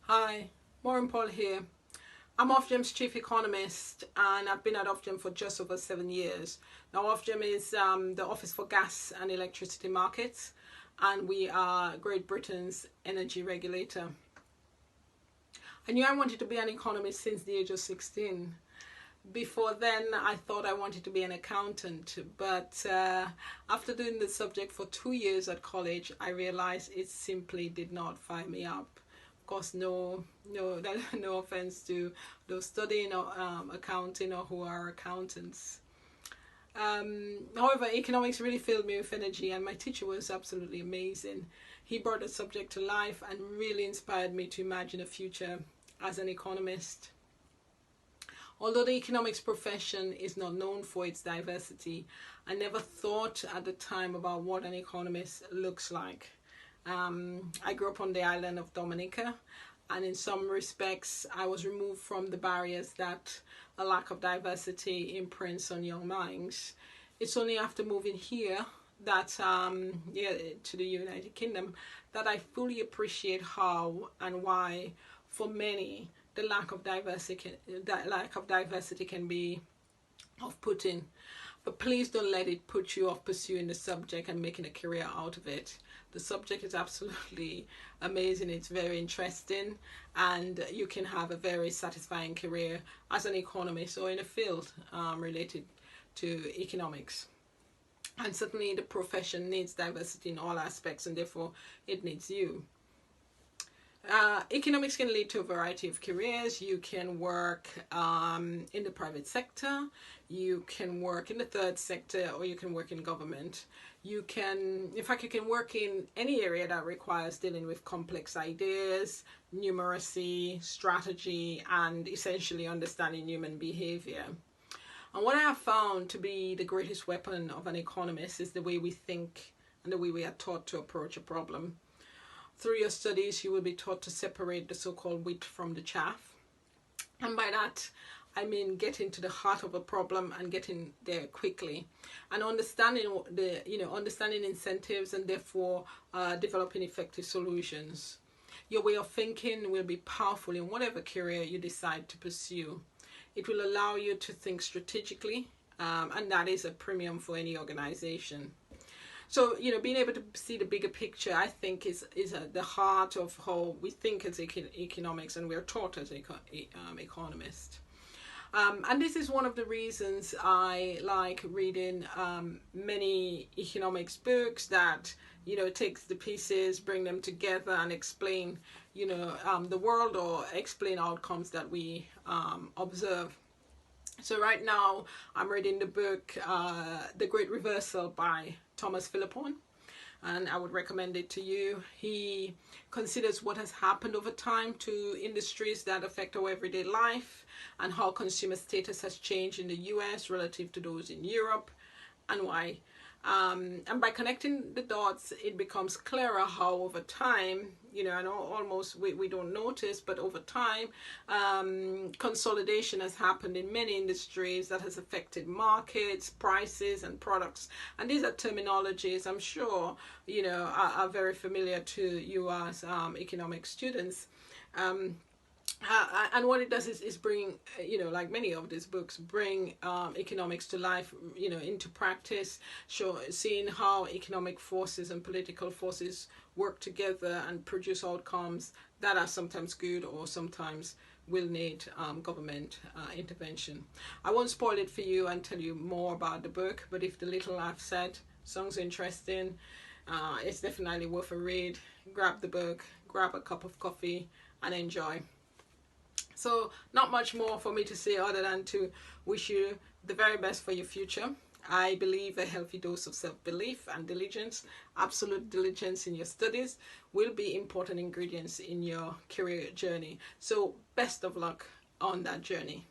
Hi, Maureen Paul here. I'm Ofgem's chief economist and I've been at Ofgem for just over 7 years. Now Ofgem is the Office for Gas and Electricity Markets, and we are Great Britain's energy regulator. I knew I wanted to be an economist since the age of 16. Before then, I thought I wanted to be an accountant, but after doing the subject for 2 years at college, I realized it simply did not fire me up. Of course, no offense to those studying or accounting or who are accountants. However, economics really filled me with energy, and my teacher was absolutely amazing. He brought the subject to life and really inspired me to imagine a future as an economist. Although the economics profession is not known for its diversity, I never thought at the time about what an economist looks like. I grew up on the island of Dominica, and in some respects I was removed from the barriers that a lack of diversity imprints on young minds. It's only after moving here that to the United Kingdom that I fully appreciate how and why for many the lack of diversity can be off-putting. But please don't let it put you off pursuing the subject and making a career out of it. The subject is absolutely amazing. It's very interesting, and you can have a very satisfying career as an economist or in a field related to economics. And certainly the profession needs diversity in all aspects, and therefore it needs you. Economics can lead to a variety of careers. You can work in the private sector, you can work in the third sector, or you can work in government. You can work in any area that requires dealing with complex ideas, numeracy, strategy, and essentially understanding human behavior. And what I have found to be the greatest weapon of an economist is the way we think and the way we are taught to approach a problem. Through your studies, you will be taught to separate the so-called wheat from the chaff. And by that, I mean getting to the heart of a problem and getting there quickly, and understanding understanding incentives, and therefore developing effective solutions. Your way of thinking will be powerful in whatever career you decide to pursue. It will allow you to think strategically, and that is a premium for any organization. So, being able to see the bigger picture, I think, is at the heart of how we think as economics, and we're taught as economists. And this is one of the reasons I like reading many economics books that, takes the pieces, bring them together and explain, the world, or explain outcomes that we observe. So right now I'm reading the book The Great Reversal by Thomas Philippon, and I would recommend it to you. He considers what has happened over time to industries that affect our everyday life, and how consumer status has changed in the US relative to those in Europe, and why. And by connecting the dots, it becomes clearer how over time, and almost we don't notice, but over time, consolidation has happened in many industries that has affected markets, prices, and products. And these are terminologies I'm sure, are very familiar to you as economic students. And what it does is bring, like many of these books, bring economics to life, into practice, seeing how economic forces and political forces work together and produce outcomes that are sometimes good or sometimes will need government intervention. I won't spoil it for you and tell you more about the book, but if the little I've said sounds interesting, it's definitely worth a read. Grab the book, grab a cup of coffee, and enjoy. So not much more for me to say other than to wish you the very best for your future. I believe a healthy dose of self-belief and diligence, absolute diligence in your studies, will be important ingredients in your career journey. So best of luck on that journey.